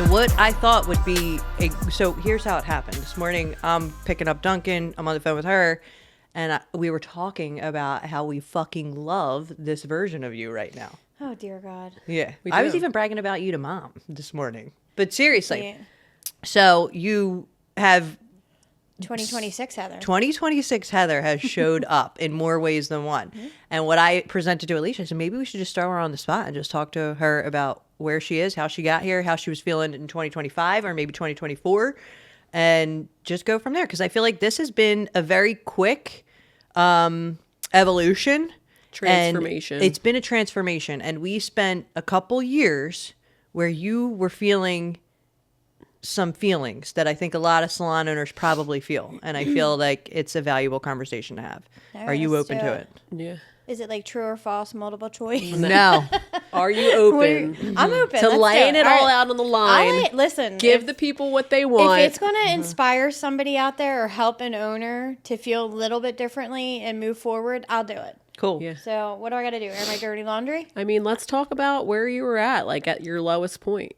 So what I thought would be so here's how it happened. This morning, I'm picking up Duncan. I'm on the phone with her, and we were talking about how we fucking love this version of you right now. Oh, dear God. Yeah. I was even bragging about you to Mom this morning. But seriously. Yeah. So you have 2026 Heather. 2026 Heather has showed up in more ways than one. Mm-hmm. And what I presented to Alicia, I said, maybe we should just throw her on the spot and just talk to her about where she is, how she got here, how she was feeling in 2025 or maybe 2024, and just go from there. Because I feel like this has been a very quick evolution. Transformation. And it's been a transformation. And we spent a couple years where you were feeling some feelings that I think a lot of salon owners probably feel. And I feel like it's a valuable conversation to have. Are you open to it? Yeah. Is it like true or false, multiple choice? No. Are you open? I'm open. To Let's laying do it all out on the line. Listen. Give the people what they want. If it's going to inspire somebody out there or help an owner to feel a little bit differently and move forward, I'll do it. Cool. Yeah. So what do I got to do? Air my dirty laundry? I mean, let's talk about where you were at, like at your lowest point.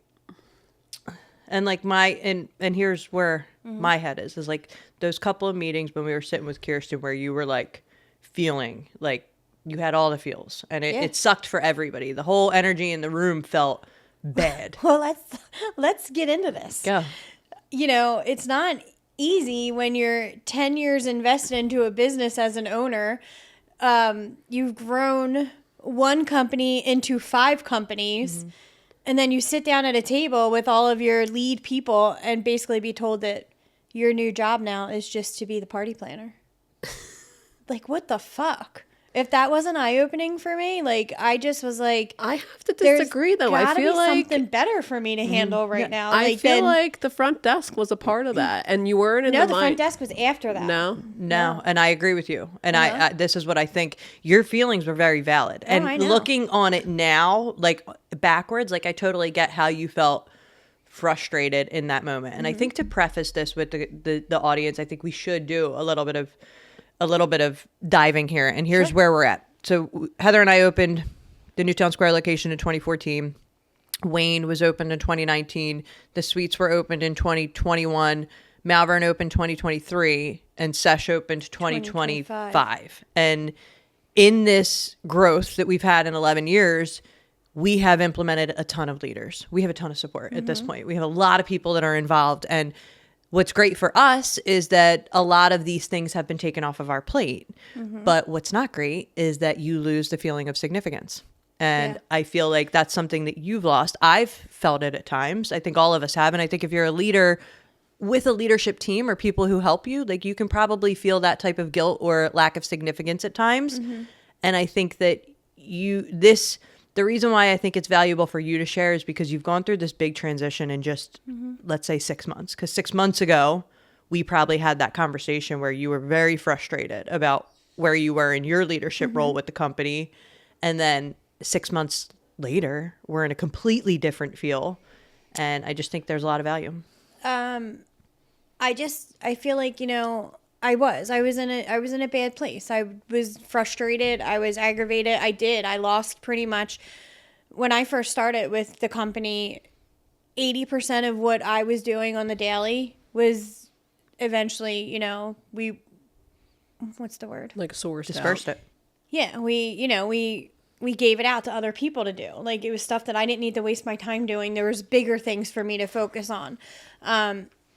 And like and here's where my head is like those couple of meetings when we were sitting with Kirsten where you were like feeling like you had all the feels and it sucked for everybody. The whole energy in the room felt bad. Well, let's get into this. Go. You know, it's not easy when you're 10 years invested into a business as an owner. You've grown one company into 5 companies. Mm-hmm. And then you sit down at a table with all of your lead people and basically be told that your new job now is just to be the party planner. Like, what the fuck? If that wasn't eye-opening for me, like, I just was like... I have to disagree, though. I feel like... something better for me to handle right now. I feel like the front desk was a part of that, and you weren't in the mind. No, the front desk was after that. No, and I agree with you. And I this is what I think. Your feelings were very valid. And looking on it now, like, backwards, like, I totally get how you felt frustrated in that moment. And I think to preface this with the audience, I think we should do a little bit of diving here. And here's where we're at. So Heather and I opened the Newtown Square location in 2014. Wayne was opened in 2019. The suites were opened in 2021. Malvern opened 2023. And Sesh opened 2025. And in this growth that we've had in 11 years, we have implemented a ton of leaders. We have a ton of support at this point. We have a lot of people that are involved. And what's great for us is that a lot of these things have been taken off of our plate. Mm-hmm. But what's not great is that you lose the feeling of significance. And I feel like that's something that you've lost. I've felt it at times. I think all of us have. And I think if you're a leader with a leadership team or people who help you, like you can probably feel that type of guilt or lack of significance at times. Mm-hmm. And I think that the reason why I think it's valuable for you to share is because you've gone through this big transition in just, let's say 6 months. Because 6 months ago, we probably had that conversation where you were very frustrated about where you were in your leadership role with the company. And then 6 months later, we're in a completely different feel. And I just think there's a lot of value. I feel like, you know, I was in a bad place. I was frustrated. I was aggravated. I lost pretty much when I first started with the company. 80% of what I was doing on the daily was eventually, you know, what's the word? Like sourced dispersed out. It. Yeah. We gave it out to other people to do. Like it was stuff that I didn't need to waste my time doing. There was bigger things for me to focus on.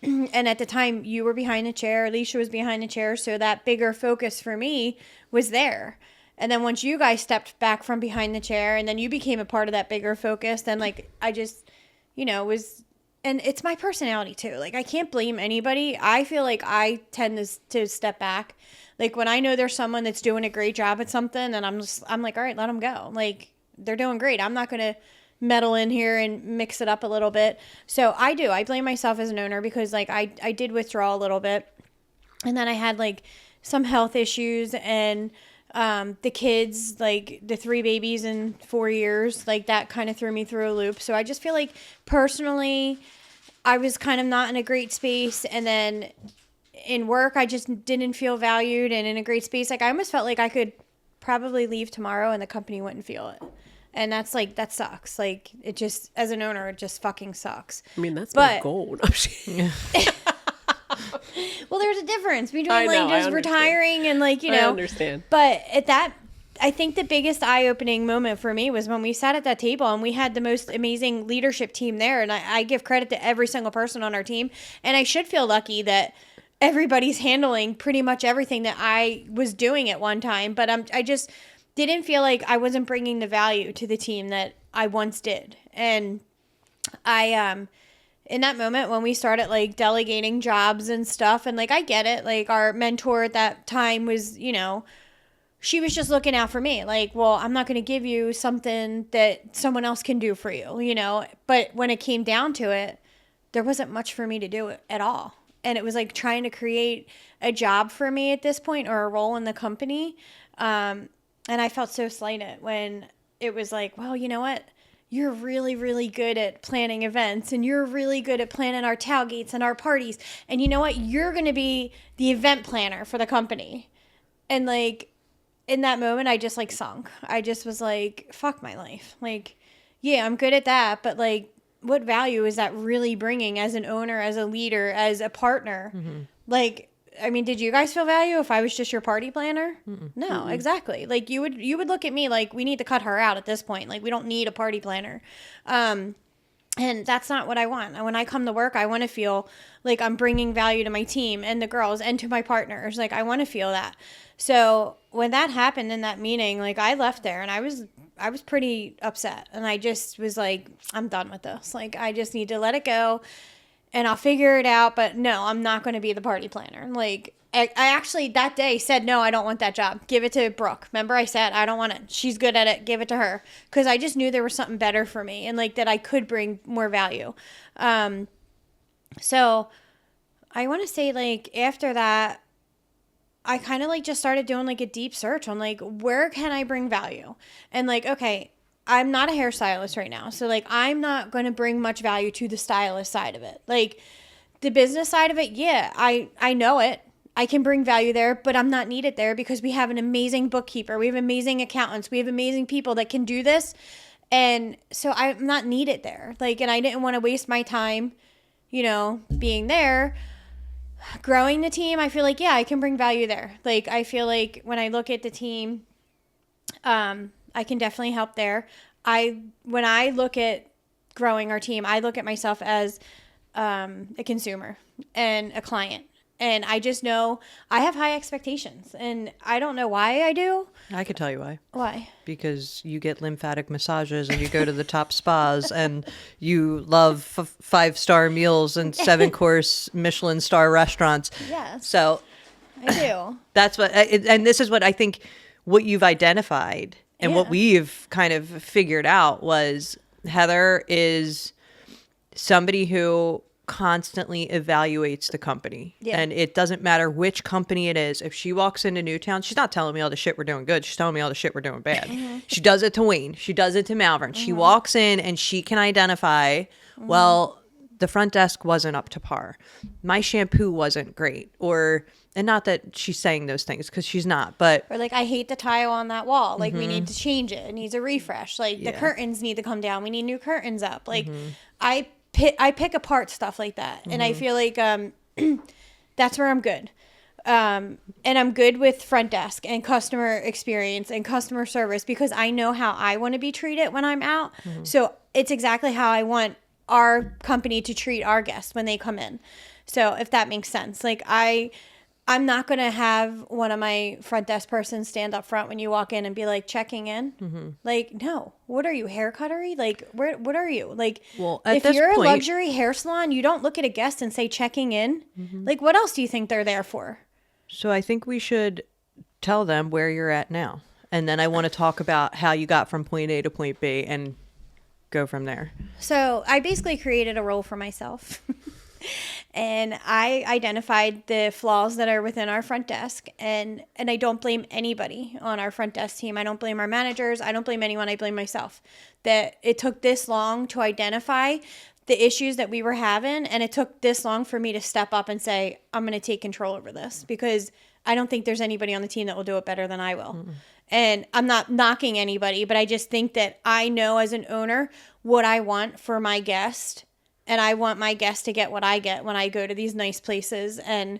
And at the time you were behind the chair, Alicia was behind the chair. So that bigger focus for me was there. And then once you guys stepped back from behind the chair and then you became a part of that bigger focus, then like, I just, you know, and it's my personality too. Like I can't blame anybody. I feel like I tend to step back. Like when I know there's someone that's doing a great job at something and I'm like, all right, let them go. Like they're doing great. I'm not going to meddle in here and mix it up a little bit. So I blame myself as an owner because like I did withdraw a little bit and then I had like some health issues and the kids, like the 3 babies in 4 years, like that kind of threw me through a loop. So I just feel like personally I was kind of not in a great space. And then in work, I just didn't feel valued and in a great space. Like I almost felt like I could probably leave tomorrow and the company wouldn't feel it. And that's like, that sucks. Like, it just, as an owner, it just fucking sucks. I mean, that's my goal. Well, there's a difference between like just retiring and like, you know. I understand. But at that, I think the biggest eye-opening moment for me was when we sat at that table and we had the most amazing leadership team there. And I give credit to every single person on our team. And I should feel lucky that everybody's handling pretty much everything that I was doing at one time. But I just didn't feel like I wasn't bringing the value to the team that I once did. And in that moment when we started like delegating jobs and stuff, and like, I get it. Like, our mentor at that time was, you know, she was just looking out for me. Like, well, I'm not going to give you something that someone else can do for you, you know? But when it came down to it, there wasn't much for me to do at all. And it was like trying to create a job for me at this point, or a role in the company. And I felt so slighted when it was like, well, you know what? You're really, really good at planning events, and you're really good at planning our tailgates and our parties. And you know what? You're going to be the event planner for the company. And like, in that moment, I just like sunk. I just was like, fuck my life. Like, yeah, I'm good at that, but like, what value is that really bringing as an owner, as a leader, as a partner? Mm-hmm. Like, I mean, did you guys feel value if I was just your party planner? Mm-mm. No, mm-mm. Exactly. Like, you would look at me like, we need to cut her out at this point. Like, we don't need a party planner. And that's not what I want. When I come to work, I want to feel like I'm bringing value to my team and the girls and to my partners. Like, I want to feel that. So when that happened in that meeting, like, I left there and I was pretty upset. And I just was like, I'm done with this. Like, I just need to let it go and I'll figure it out. But no, I'm not going to be the party planner. Like, I actually that day said, no, I don't want that job. Give it to Brooke. Remember I said, I don't want it. She's good at it. Give it to her. Because I just knew there was something better for me and like that I could bring more value. So I want to say like after that, I kind of like just started doing like a deep search on like, where can I bring value? And like, okay, I'm not a hairstylist right now. So like, I'm not going to bring much value to the stylist side of it. Like the business side of it. Yeah, I know it. I can bring value there, but I'm not needed there because we have an amazing bookkeeper. We have amazing accountants. We have amazing people that can do this. And so I'm not needed there. Like, and I didn't want to waste my time, you know, being there. Growing the team, I feel like, yeah, I can bring value there. Like, I feel like when I look at the team, I can definitely help there. When I look at growing our team, I look at myself as a consumer and a client. And I just know I have high expectations. And I don't know why I do. I could tell you why. Why? Because you get lymphatic massages and you go to the top spas and you love 5-star meals and 7-course Michelin star restaurants. Yes. So I do. That's what, and this is what I think what you've identified and what we've kind of figured out was Heather is somebody who constantly evaluates the company. Yeah. And it doesn't matter which company it is. If she walks into Newtown, she's not telling me all the shit we're doing good. She's telling me all the shit we're doing bad. Mm-hmm. She does it to Wayne. She does it to Malvern. Mm-hmm. She walks in and she can identify, well, the front desk wasn't up to par. My shampoo wasn't great. And not that she's saying those things because she's not, but. Or like, I hate the tile on that wall. Like, we need to change it. It needs a refresh. Like, the curtains need to come down. We need new curtains up. Like, I pick apart stuff like that. And I feel like that's where I'm good. And I'm good with front desk and customer experience and customer service because I know how I want to be treated when I'm out. So it's exactly how I want our company to treat our guests when they come in. So if that makes sense. Like I'm not going to have one of my front desk persons stand up front when you walk in and be like, checking in. Like, no, what are you, hair cuttery? Like, what are you? Like, well, if you're a luxury hair salon, you don't look at a guest and say checking in. Like, what else do you think they're there for? So I think we should tell them where you're at now. And then I want to talk about how you got from point A to point B and go from there. So I basically created a role for myself. And I identified the flaws that are within our front desk. And I don't blame anybody on our front desk team. I don't blame our managers. I don't blame anyone. I blame myself. That it took this long to identify the issues that we were having. And it took this long for me to step up and say, I'm going to take control over this. Because I don't think there's anybody on the team that will do it better than I will. And I'm not knocking anybody, but I just think that I know as an owner what I want for my guest. And I want my guest to get what I get when I go to these nice places. And,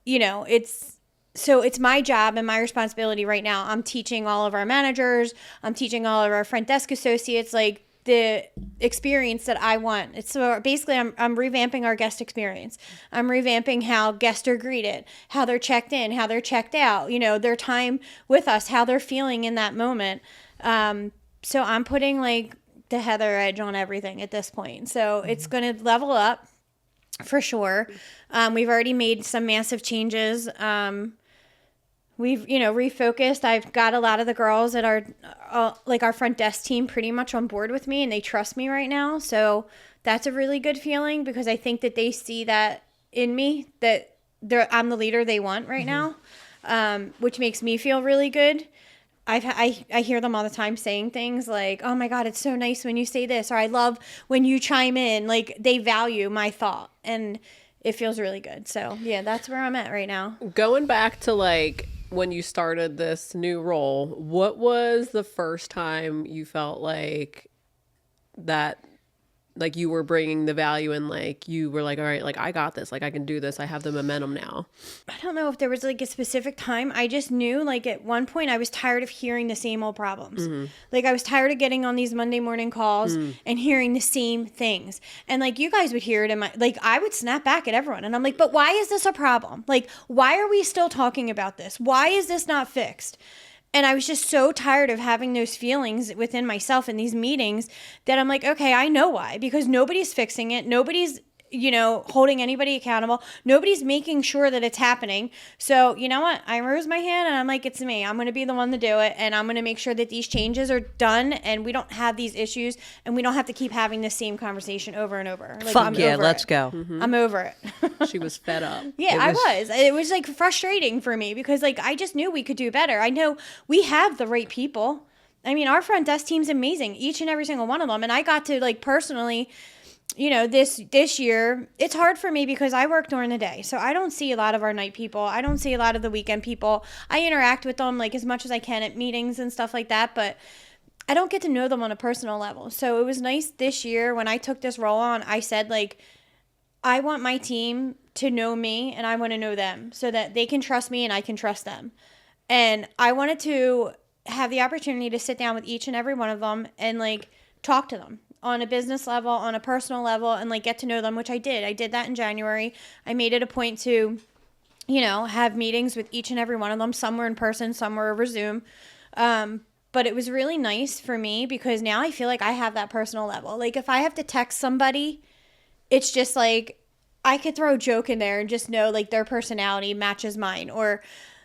it's my job and my responsibility right now. I'm teaching all of our managers. I'm teaching all of our front desk associates, like, the experience that I want. It's so basically I'm revamping our guest experience. I'm revamping how guests are greeted, how they're checked in, how they're checked out, their time with us, how they're feeling in that moment. So I'm putting like the Heather edge on everything at this point. So it's going to level up for sure. We've already made some massive changes. We've, refocused. I've got a lot of the girls that are like our front desk team pretty much on board with me, and they trust me right now. So that's a really good feeling because I think that they see that in me, that I'm the leader they want right now, which makes me feel really good. I hear them all the time saying things like, oh my God, it's so nice when you say this, or I love when you chime in. Like, they value my thought, and it feels really good. So yeah, that's where I'm at right now. Going back to like when you started this new role, what was the first time you felt like that, like you were bringing the value and like you were like, all right, like I got this, like I can do this, I have the momentum now? I don't know if there was like a specific time. I just knew like at one point I was tired of hearing the same old problems. Like I was tired of getting on these Monday morning calls and hearing the same things. And like you guys would hear it in my, like I would snap back at everyone and I'm like, but why is this a problem? Like, why are we still talking about this? Why is this not fixed? And I was just so tired of having those feelings within myself in these meetings that I'm like, okay, I know why. Because nobody's fixing it. Nobody's, holding anybody accountable. Nobody's making sure that it's happening. So, you know what? I raise my hand and I'm like, it's me. I'm going to be the one to do it. And I'm going to make sure that these changes are done and we don't have these issues and we don't have to keep having the same conversation over and over. Like, Fuck yeah, let's go. I'm over it. She was fed up. Yeah, I was. It was like frustrating for me because like I just knew we could do better. I know we have the right people. I mean, our front desk team's amazing, each and every single one of them. And I got to like personally, this year, it's hard for me because I work during the day. So I don't see a lot of our night people. I don't see a lot of the weekend people. I interact with them like as much as I can at meetings and stuff like that, but I don't get to know them on a personal level. So it was nice this year when I took this role on, I said like, I want my team to know me and I want to know them so that they can trust me and I can trust them. And I wanted to have the opportunity to sit down with each and every one of them and like talk to them on a business level, on a personal level, and like get to know them, which I did. I did that in January. I made it a point to, have meetings with each and every one of them. Some were in person, some were over Zoom. But it was really nice for me because now I feel like I have that personal level. Like if I have to text somebody, it's just like I could throw a joke in there and just know like their personality matches mine, or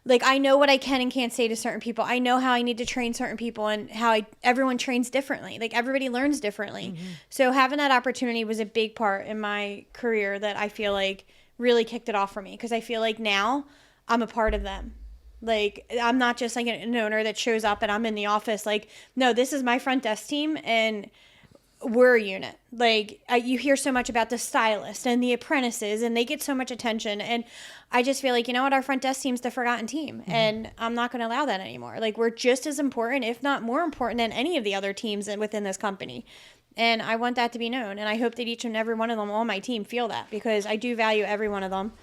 like I know what I can and can't say to certain people. I know how I need to train certain people and how everyone trains differently. Like everybody learns differently. So having that opportunity was a big part in my career that I feel like really kicked it off for me because I feel like now I'm a part of them. Like I'm not just like an owner that shows up and I'm in the office. Like, no, this is my front desk team and we're a unit. Like you hear so much about the stylist and the apprentices and they get so much attention. And I just feel like, our front desk team's the forgotten team and I'm not going to allow that anymore. Like we're just as important, if not more important than any of the other teams within this company. And I want that to be known. And I hope that each and every one of them on my team feel that because I do value every one of them.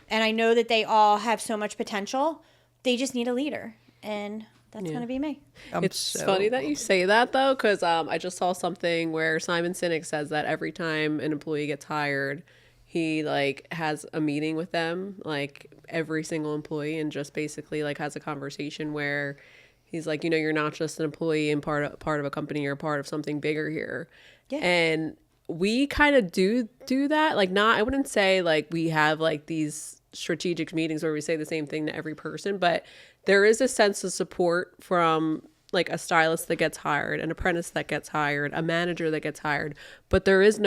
And I know that they all have so much potential. They just need a leader. And that's going to be me. It's funny that you say that, though, because I just saw something where Simon Sinek says that every time an employee gets hired, he, like, has a meeting with them, like, every single employee, and just basically, like, has a conversation where he's like, you're not just an employee and part of a company, you're part of something bigger here. Yeah. And we kind of do that. Like, I wouldn't say, like, we have, like, these strategic meetings where we say the same thing to every person, but there is a sense of support from like a stylist that gets hired, an apprentice that gets hired, a manager that gets hired, but there was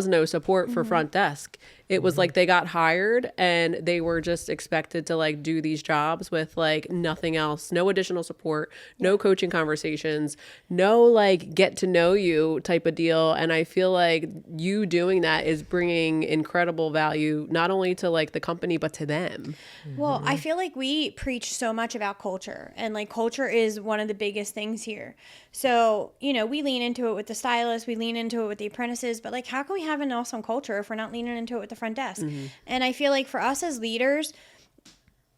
no support for front desk. It was like they got hired and they were just expected to like do these jobs with like nothing else, no additional support, no coaching conversations, no like get to know you type of deal. And I feel like you doing that is bringing incredible value, not only to like the company, but to them. Well, I feel like we preach so much about culture, and like culture is one of the biggest things here. So, you know, we lean into it with the stylists, we lean into it with the apprentices, but like, how can we have an awesome culture if we're not leaning into it with the front desk? And I feel like for us as leaders,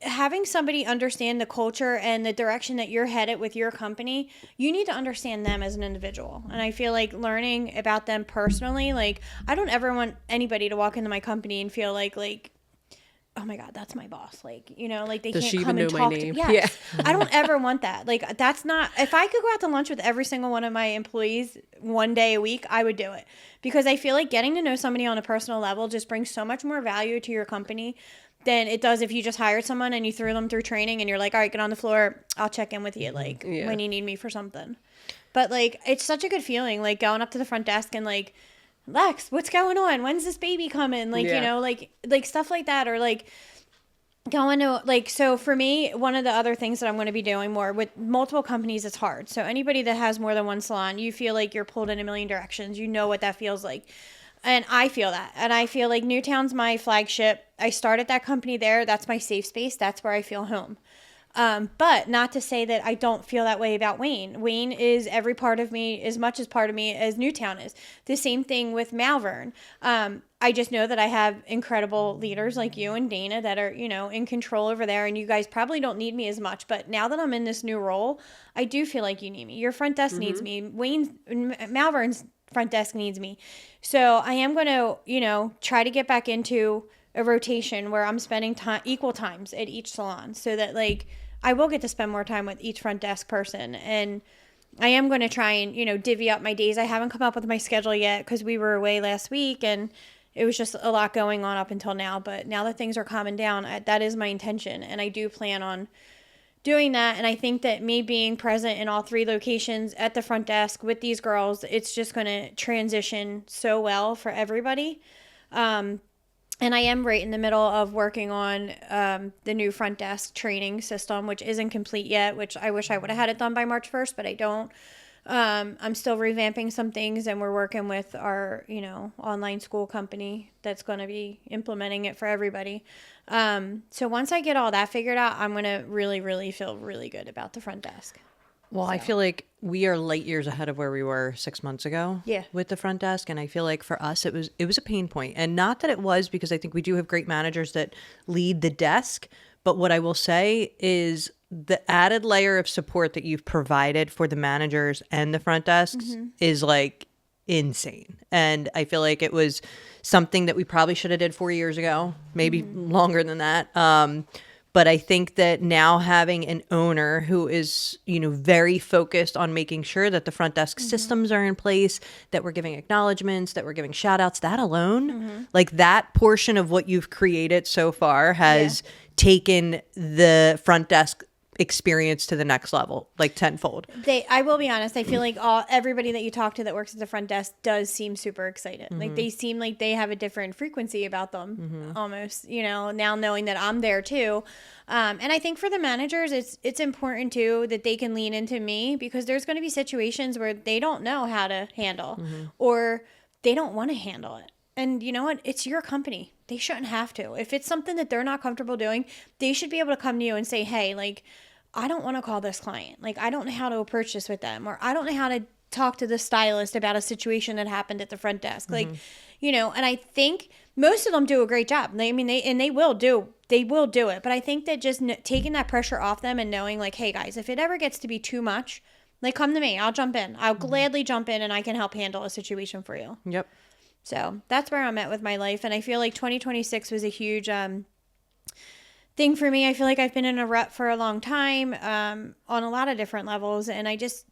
having somebody understand the culture and the direction that you're headed with your company, you need to understand them as an individual. And I feel like learning about them personally, like, I don't ever want anybody to walk into my company and feel like, oh my God, that's my boss. Like, you know, like they Does can't she come even and know talk my to name? yes. Yeah. I don't ever want that. Like, that's not, if I could go out to lunch with every single one of my employees one day a week, I would do it. Because I feel like getting to know somebody on a personal level just brings so much more value to your company than it does if you just hired someone and you threw them through training and you're like, all right, get on the floor. I'll check in with you like when you need me for something. But like, it's such a good feeling, like going up to the front desk and like, Lex, what's going on? When's this baby coming? Like, you know, like stuff like that, or like going to like, so for me, one of the other things that I'm going to be doing more with multiple companies, it's hard. So anybody that has more than one salon, you feel like you're pulled in a million directions. You know what that feels like. And I feel that. And I feel like Newtown's my flagship. I started that company there. That's my safe space. That's where I feel home. But not to say that I don't feel that way about Wayne. Wayne is every part of me, as much as part of me as Newtown is. The same thing with Malvern. I just know that I have incredible leaders like you and Dana that are, you know, in control over there. And you guys probably don't need me as much. But now that I'm in this new role, I do feel like you need me. Your front desk needs me. Malvern's front desk needs me. So I am going to, you know, try to get back into a rotation where I'm spending time, equal times at each salon, so that like I will get to spend more time with each front desk person. And I am going to try and, you know, divvy up my days. I haven't come up with my schedule yet because we were away last week and it was just a lot going on up until now. But now that things are calming down, that is my intention. And I do plan on doing that. And I think that me being present in all 3 locations at the front desk with these girls, it's just going to transition so well for everybody. And I am right in the middle of working on the new front desk training system, which isn't complete yet, which I wish I would have had it done by March 1st, but I don't. I'm still revamping some things, and we're working with our, you know, online school company that's going to be implementing it for everybody. So once I get all that figured out, I'm going to really, really feel really good about the front desk. Well, I feel like we are light years ahead of where we were 6 months ago with the front desk. And I feel like for us, it was a pain point. And not that it was, because I think we do have great managers that lead the desk. But what I will say is the added layer of support that you've provided for the managers and the front desks is like insane. And I feel like it was something that we probably should have did 4 years ago, maybe longer than that. But I think that now having an owner who is, you know, very focused on making sure that the front desk systems are in place, that we're giving acknowledgments, that we're giving shout outs, that alone, like that portion of what you've created so far has taken the front desk experience to the next level, like tenfold. I will be honest, I feel like everybody that you talk to that works at the front desk does seem super excited. Like they seem like they have a different frequency about them almost, you know, now knowing that I'm there too. And I think for the managers, it's important too that they can lean into me, because there's going to be situations where they don't know how to handle or they don't want to handle it. And you know what? It's your company. They shouldn't have to. If it's something that they're not comfortable doing, they should be able to come to you and say, hey, like, I don't want to call this client. Like, I don't know how to approach this with them, or I don't know how to talk to the stylist about a situation that happened at the front desk. Like, you know, and I think most of them do a great job. They will do it. But I think that just taking that pressure off them and knowing like, hey guys, if it ever gets to be too much, like come to me, I'll jump in. I'll gladly jump in and I can help handle a situation for you. Yep. So that's where I'm at with my life. And I feel like 2026 was a huge, thing for me. I feel like I've been in a rut for a long time, on a lot of different levels. And I just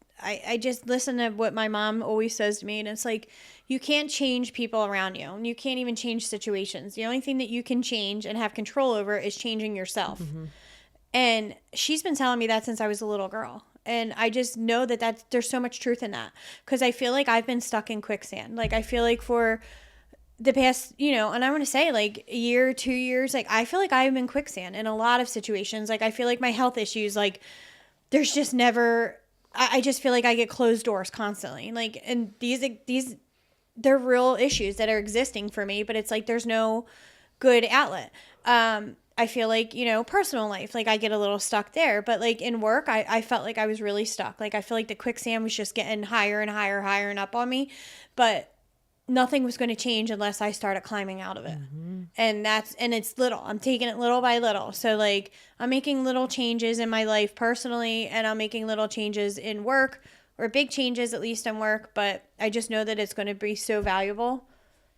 listen to what my mom always says to me. And it's like, you can't change people around you, and you can't even change situations. The only thing that you can change and have control over is changing yourself. And she's been telling me that since I was a little girl. And I just know that there's so much truth in that, because I feel like I've been stuck in quicksand. Like I feel like for the past, and I want to say like a year, 2 years, like I feel like I've been quicksand in a lot of situations. Like I feel like my health issues, like there's just never, I just feel like I get closed doors constantly. Like, and these, they're real issues that are existing for me, but it's like there's no good outlet. I feel like, personal life, like I get a little stuck there, but like in work, I felt like I was really stuck. Like I feel like the quicksand was just getting higher and higher, higher and up on me, but nothing was going to change unless I started climbing out of it. Mm-hmm. And it's little, I'm taking it little by little. So like I'm making little changes in my life personally, and I'm making little changes in work, or big changes at least in work. But I just know that it's going to be so valuable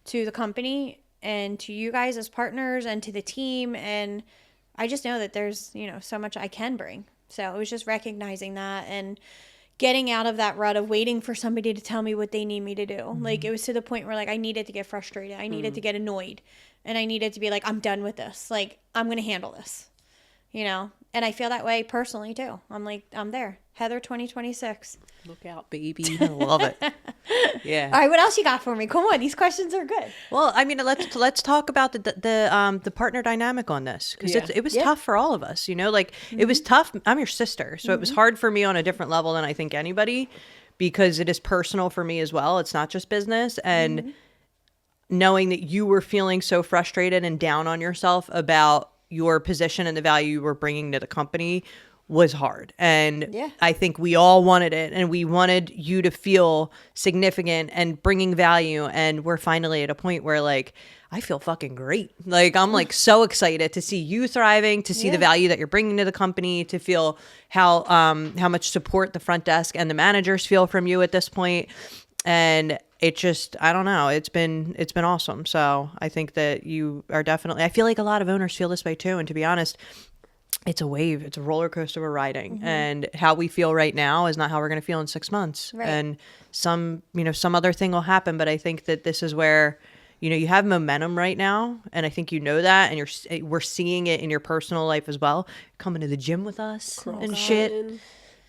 to the company and to you guys as partners and to the team. And I just know that there's, so much I can bring. So it was just recognizing that and getting out of that rut of waiting for somebody to tell me what they need me to do. Mm-hmm. Like it was to the point where like I needed to get frustrated. I needed to get annoyed, and I needed to be like, I'm done with this. Like I'm going to handle this, and I feel that way personally too. I'm like, I'm there. Heather 2026. Look out, baby. I love it. Yeah. All right. What else you got for me? Come on. These questions are good. Well, I mean, let's talk about the partner dynamic on this, because it was tough for all of us, like it was tough. I'm your sister. So it was hard for me on a different level than I think anybody, because it is personal for me as well. It's not just business. And knowing that you were feeling so frustrated and down on yourself about your position and the value you were bringing to the company was hard. And I think we all wanted it, and we wanted you to feel significant and bringing value. And we're finally at a point where like, I feel fucking great. Like, I'm like so excited to see you thriving, to see the value that you're bringing to the company, to feel how much support the front desk and the managers feel from you at this point. And it just, I don't know, it's been awesome. So I think that you are definitely, I feel like a lot of owners feel this way too. And to be honest, it's a wave. It's a roller coaster we're riding. Mm-hmm. And how we feel right now is not how we're going to feel in 6 months. Right. And some other thing will happen. But I think that this is where, you have momentum right now. And I think that. And we're seeing it in your personal life as well. Coming to the gym with us and shit.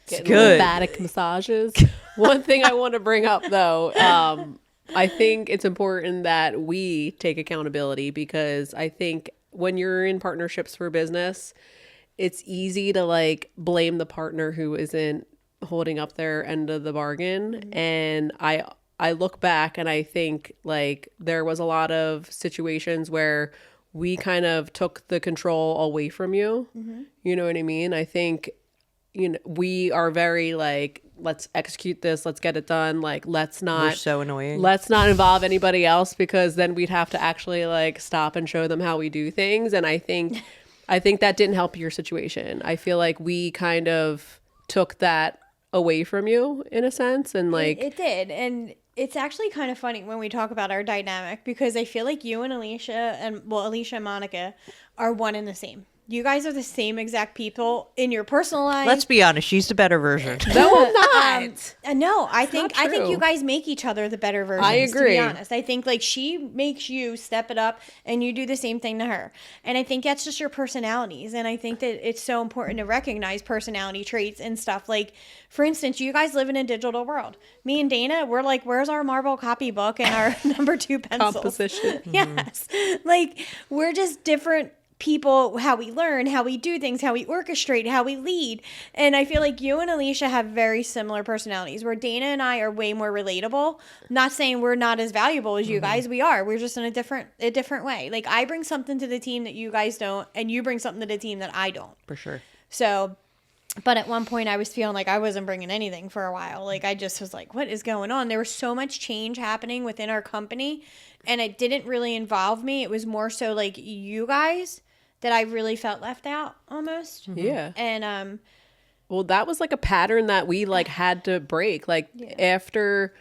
It's good. Lymphatic massages. One thing I want to bring up though, I think it's important that we take accountability, because I think when you're in partnerships for business, it's easy to like blame the partner who isn't holding up their end of the bargain. Mm-hmm. And I look back and I think like there was a lot of situations where we kind of took the control away from you. Mm-hmm. You know what I mean? I think, we are very like, let's execute this, let's get it done. Like, we're so annoying. Let's not involve anybody else, because then we'd have to actually like stop and show them how we do things. And I think that didn't help your situation. I feel like we kind of took that away from you in a sense. And like it did. And it's actually kind of funny when we talk about our dynamic, because I feel like you and Alicia and Monica are one and the same. You guys are the same exact people in your personal life. Let's be honest, she's the better version. No, I'm not. No, I think you guys make each other the better versions. I agree. To be honest, I think like she makes you step it up, and you do the same thing to her. And I think that's just your personalities. And I think that it's so important to recognize personality traits and stuff. Like, for instance, you guys live in a digital world. Me and Dana, we're like, where's our marble copybook and our number 2 pencils? Composition. Yes, like we're just different people, how we learn, how we do things, how we orchestrate, how we lead. And I feel like you and Alicia have very similar personalities, where Dana and I are way more relatable. Not saying we're not as valuable as you guys. We are. We're just in a different way. Like I bring something to the team that you guys don't, and you bring something to the team that I don't. For sure. So, but at one point I was feeling like I wasn't bringing anything for a while. Like I just was like, what is going on? There was so much change happening within our company, and it didn't really involve me. It was more so like you guys that I really felt left out almost. Yeah. And well, that was like a pattern that we like had to break. Like after,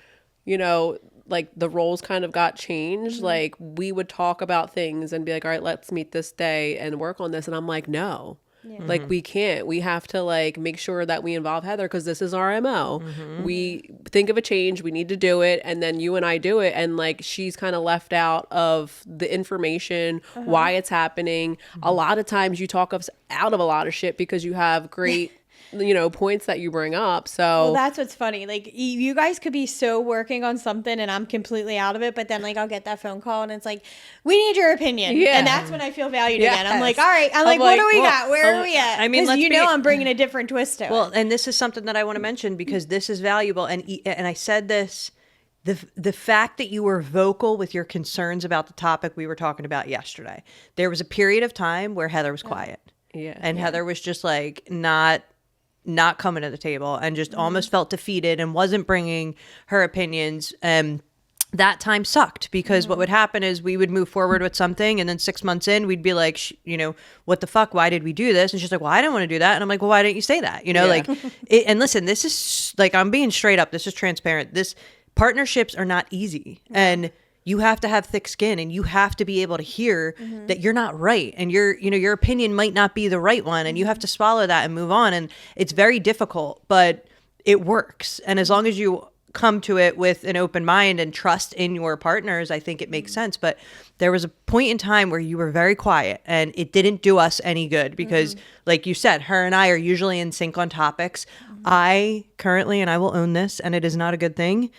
like the roles kind of got changed, mm-hmm. like we would talk about things and be like, all right, let's meet this day and work on this. And I'm like, no. Yeah. Like we can't. We have to like make sure that we involve Heather, because this is our MO. Mm-hmm. We think of a change, we need to do it, and then you and I do it, and like she's kind of left out of the information, why it's happening. Mm-hmm. A lot of times you talk us out of a lot of shit because you have great points that you bring up. So well, that's what's funny. Like you guys could be so working on something and I'm completely out of it, but then like I'll get that phone call and it's like, we need your opinion. Yeah. And that's when I feel valued again. I'm like, all right. I'm like, what do we got? Where are we at? I mean, because I'm bringing a different twist to it. Well, and this is something that I want to mention because this is valuable. And I said this, the fact that you were vocal with your concerns about the topic we were talking about yesterday. There was a period of time where Heather was quiet. Yeah. And Heather was just like not coming to the table and just almost felt defeated and wasn't bringing her opinions. That time sucked because what would happen is we would move forward with something and then 6 months in, we'd be like, what the fuck? Why did we do this? And she's like, well, I didn't want to do that. And I'm like, well, why didn't you say that? And listen, this is like, I'm being straight up. This is transparent. Partnerships are not easy. And you have to have thick skin and you have to be able to hear that you're not right. And your opinion might not be the right one. And you have to swallow that and move on. And it's very difficult, but it works. And as long as you come to it with an open mind and trust in your partners, I think it makes sense. But there was a point in time where you were very quiet and it didn't do us any good because like you said, her and I are usually in sync on topics. I currently, and I will own this, and it is not a good thing.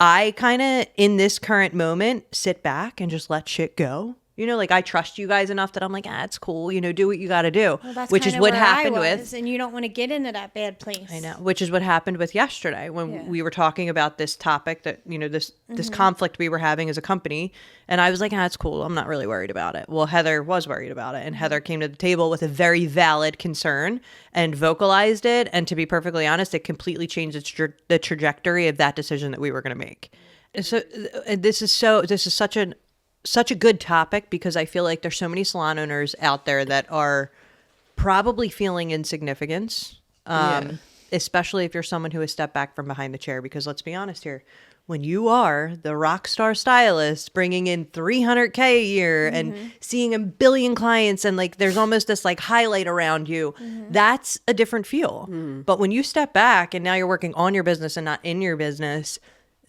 I kind of, in this current moment, sit back and just let shit go. Like I trust you guys enough that I'm like, it's cool. Do what you got to do, which is what happened with. And you don't want to get into that bad place. I know, which is what happened with yesterday when we were talking about this topic that, this conflict we were having as a company. And I was like, it's cool. I'm not really worried about it. Well, Heather was worried about it. And Heather came to the table with a very valid concern and vocalized it. And to be perfectly honest, it completely changed the trajectory of that decision that we were going to make. And so this is such a good topic because I feel like there's so many salon owners out there that are probably feeling insignificance, especially if you're someone who has stepped back from behind the chair. Because let's be honest here, when you are the rock star stylist bringing in $300K a year and seeing a billion clients and like there's almost this like highlight around you, that's a different feel. But when you step back and now you're working on your business and not in your business,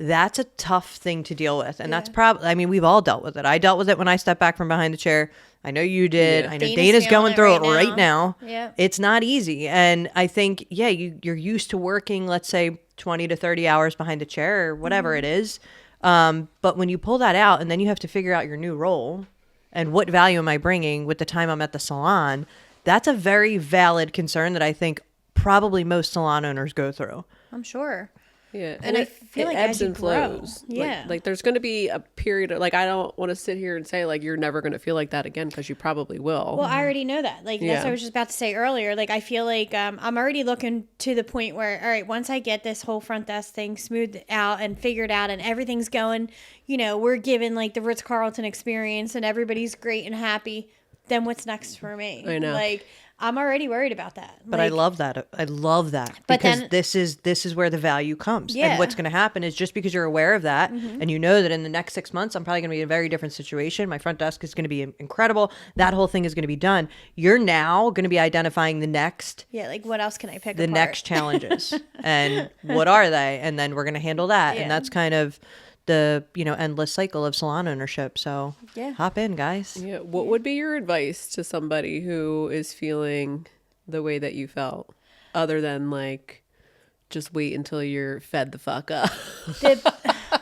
that's a tough thing to deal with. And that's probably, we've all dealt with it. I dealt with it when I stepped back from behind the chair. I know you did. I know Dana's going through it right now. Yeah. It's not easy. And I think, you're used to working, let's say 20 to 30 hours behind the chair or whatever it is. But when you pull that out and then you have to figure out your new role and what value am I bringing with the time I'm at the salon, that's a very valid concern that I think probably most salon owners go through. I'm sure. Yeah, and I feel like ebbs as you and flows. Grow, yeah, like there's going to be a period of, like I don't want to sit here and say like you're never going to feel like that again because you probably will. Well, I already know that. Like that's what I was just about to say earlier. Like I feel like I'm already looking to the point where all right, once I get this whole front desk thing smoothed out and figured out and everything's going, we're given like the Ritz-Carlton experience and everybody's great and happy. Then what's next for me? I know. Like I'm already worried about that. But I love that. I love that because this is where the value comes. Yeah. And what's going to happen is just because you're aware of that and you know that in the next 6 months, I'm probably going to be in a very different situation. My front desk is going to be incredible. That whole thing is going to be done. You're now going to be identifying the next. Yeah. Like what else can I pick the apart? next challenges and what are they? And then we're going to handle that. Yeah. And that's kind of the endless cycle of salon ownership. So hop in, guys. Yeah. What would be your advice to somebody who is feeling the way that you felt, other than like just wait until you're fed the fuck up?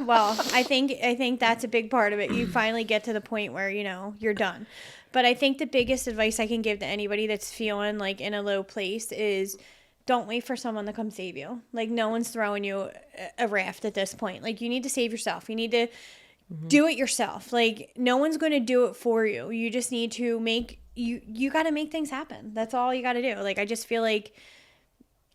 Well, I think that's a big part of it. You finally get to the point where you're done. But I think the biggest advice I can give to anybody that's feeling like in a low place is don't wait for someone to come save you. Like no one's throwing you a raft at this point. Like you need to save yourself. You need to do it yourself. Like no one's going to do it for you. You just need to you got to make things happen. That's all you got to do. Like I just feel like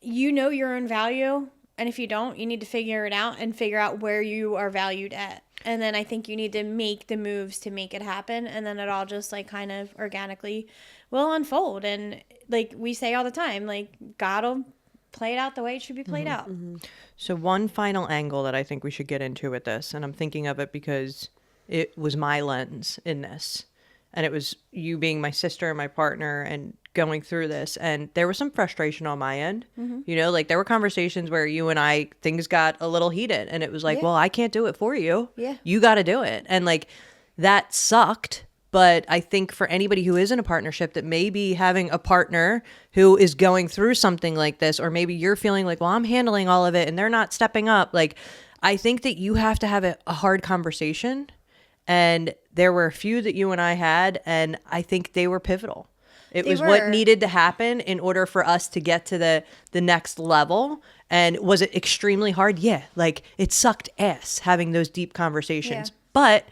your own value, and if you don't, you need to figure it out and figure out where you are valued at. And then I think you need to make the moves to make it happen, and then it all just like kind of organically will unfold. And like we say all the time, like God will play it out the way it should be played out. So one final angle that I think we should get into with this, and I'm thinking of it because it was my lens in this, and it was you being my sister and my partner and going through this, and there was some frustration on my end. Like there were conversations where you and I, things got a little heated, and it was like, well, I can't do it for you. Yeah. You got to do it. And like that sucked. But I think for anybody who is in a partnership that may be having a partner who is going through something like this, or maybe you're feeling like, well, I'm handling all of it and they're not stepping up. Like, I think that you have to have a hard conversation. And there were a few that you and I had, and I think they were pivotal. It was what needed to happen in order for us to get to the next level. And was it extremely hard? Yeah. Like, it sucked ass having those deep conversations. Yeah. But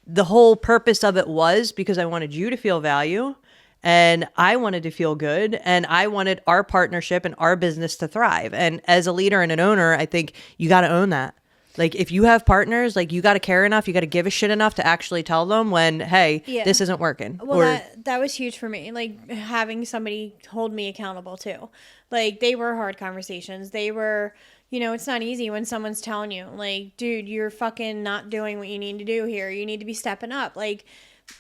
the whole purpose of it was because I wanted you to feel value, and I wanted to feel good, and I wanted our partnership and our business to thrive. And as a leader and an owner, I think you got to own that. Like, if you have partners, like, you got to care enough, you got to give a shit enough to actually tell them when, hey, this isn't working. Well, that was huge for me. Like, having somebody hold me accountable too. Like, they were hard conversations. They were, you know, it's not easy when someone's telling you, like, dude, you're fucking not doing what you need to do here. You need to be stepping up. Like,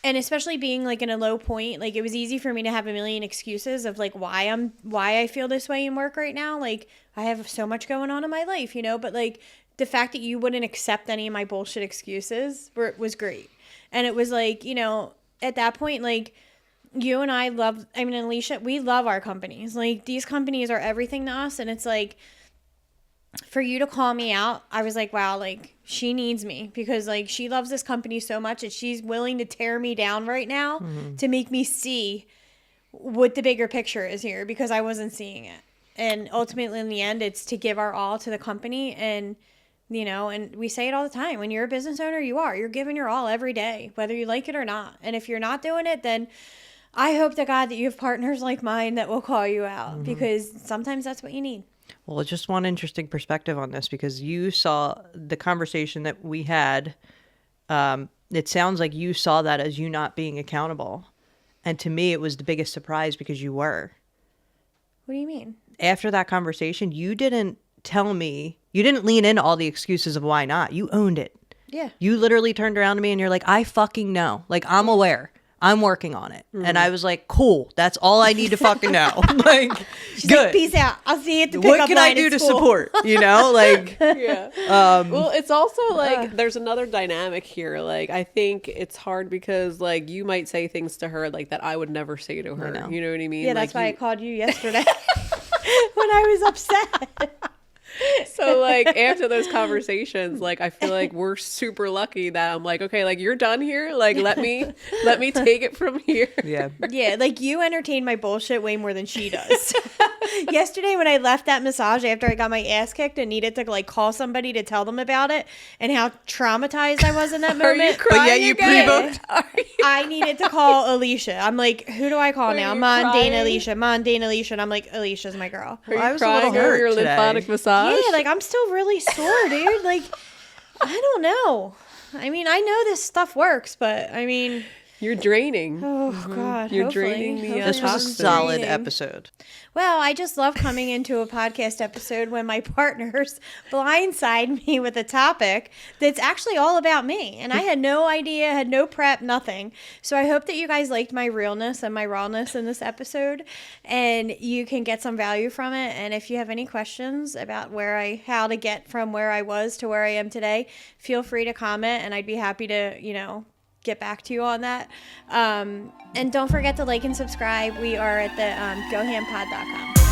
and especially being like in a low point, like, it was easy for me to have a million excuses of like why I feel this way in work right now. Like, I have so much going on in my life, you know, but like, the fact that you wouldn't accept any of my bullshit excuses was great. And it was like, you know, at that point, like, you and Alicia, we love our companies. Like, these companies are everything to us. And it's like, for you to call me out, I was like, wow, like, she needs me, because like, she loves this company so much that she's willing to tear me down right now to make me see what the bigger picture is here, because I wasn't seeing it. And ultimately, in the end, it's to give our all to the company. And, you know, and we say it all the time. When you're a business owner, you're giving your all every day, whether you like it or not. And if you're not doing it, then I hope to God that you have partners like mine that will call you out, because sometimes that's what you need. Well, just one interesting perspective on this, because you saw the conversation that we had. It sounds like you saw that as you not being accountable. And to me, it was the biggest surprise, because you were. What do you mean? After that conversation, you didn't tell me, you didn't lean into all the excuses of why not. You owned it. Yeah. You literally turned around to me and you're like, I fucking know. Like, I'm aware. I'm working on it. And I was like, cool. That's all I need to fucking know. Like, she's good. Like, peace out. I'll see you at the pickup line. What can I do to support? You know, like, yeah. Well, it's also like, there's another dynamic here. Like, I think it's hard because like, you might say things to her like that I would never say to her. You know what I mean? Yeah, that's why I called you yesterday when I was upset. So like, after those conversations, like, I feel like we're super lucky that I'm like, okay, like, you're done here. Like, let me take it from here. Yeah. Yeah. Like, you entertain my bullshit way more than she does. Yesterday, when I left that massage after I got my ass kicked and needed to like call somebody to tell them about it and how traumatized I was in that moment. Are you crying? But yeah, you pre-booked. I needed to call Alicia. I'm like, who do I call now? Mundane Alicia. And I'm like, Alicia's my girl. Are you I was crying a little hurt your lymphatic massage? Yeah, like, I'm still really sore, dude. Like, I don't know. I mean, I know this stuff works, but I mean, you're draining. Oh God, you're draining the. This was a solid episode. Well, I just love coming into a podcast episode when my partners blindside me with a topic that's actually all about me, and I had no idea, had no prep, nothing. So I hope that you guys liked my realness and my rawness in this episode, and you can get some value from it. And if you have any questions about how to get from where I was to where I am today, feel free to comment, and I'd be happy to, you know, get back to you on that. And don't forget to like and subscribe. We are at the gohampod.com.